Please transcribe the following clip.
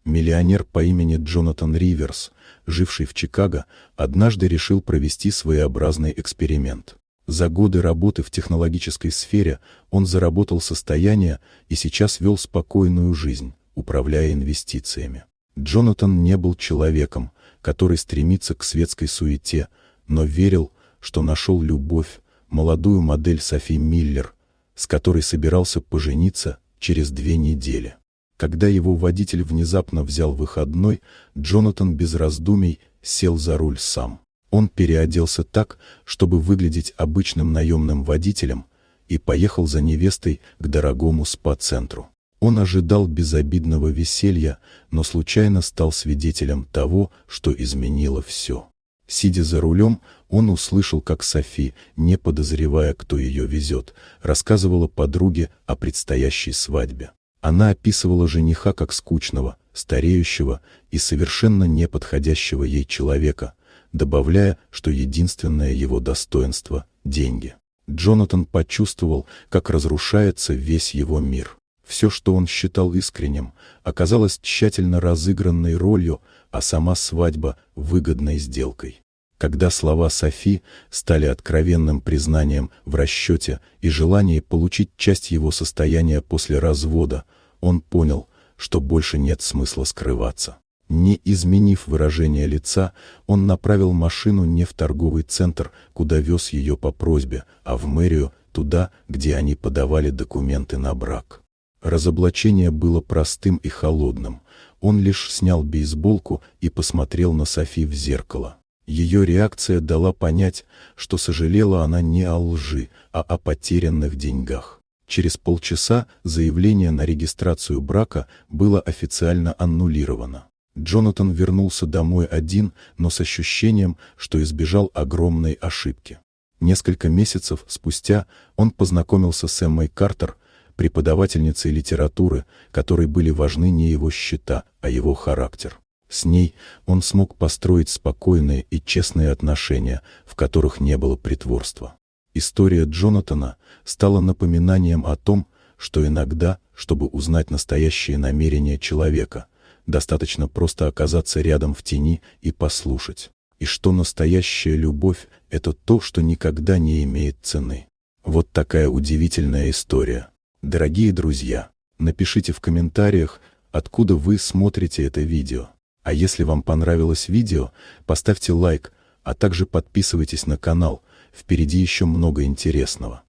Миллионер по имени Джонатан Риверс, живший в Чикаго, однажды решил провести своеобразный эксперимент. За годы работы в технологической сфере он заработал состояние и сейчас вел спокойную жизнь, управляя инвестициями. Джонатан не был человеком, который стремится к светской суете, но верил, что нашел любовь, молодую модель Софи Миллер, с которой собирался пожениться через 2 недели. Когда его водитель внезапно взял выходной, Джонатан без раздумий сел за руль сам. Он переоделся так, чтобы выглядеть обычным наемным водителем, и поехал за невестой к дорогому спа-центру. Он ожидал безобидного веселья, но случайно стал свидетелем того, что изменило все. Сидя за рулем, он услышал, как Софи, не подозревая, кто ее везет, рассказывала подруге о предстоящей свадьбе. Она описывала жениха как скучного, стареющего и совершенно неподходящего ей человека, добавляя, что единственное его достоинство – деньги. Джонатан почувствовал, как разрушается весь его мир. Все, что он считал искренним, оказалось тщательно разыгранной ролью, а сама свадьба – выгодной сделкой. Когда слова Софи стали откровенным признанием в расчете и желании получить часть его состояния после развода, он понял, что больше нет смысла скрываться. Не изменив выражение лица, он направил машину не в торговый центр, куда вез ее по просьбе, а в мэрию, туда, где они подавали документы на брак. Разоблачение было простым и холодным. Он лишь снял бейсболку и посмотрел на Софи в зеркало. Ее реакция дала понять, что сожалела она не о лжи, а о потерянных деньгах. Через полчаса заявление на регистрацию брака было официально аннулировано. Джонатан вернулся домой один, но с ощущением, что избежал огромной ошибки. Несколько месяцев спустя он познакомился с Эммой Картер, преподавательницей литературы, которой были важны не его счета, а его характер. С ней он смог построить спокойные и честные отношения, в которых не было притворства. История Джонатана стала напоминанием о том, что иногда, чтобы узнать настоящие намерения человека, достаточно просто оказаться рядом в тени и послушать. И что настоящая любовь – это то, что никогда не имеет цены. Вот такая удивительная история. Дорогие друзья, напишите в комментариях, откуда вы смотрите это видео. А если вам понравилось видео, поставьте лайк, а также подписывайтесь на канал, впереди еще много интересного.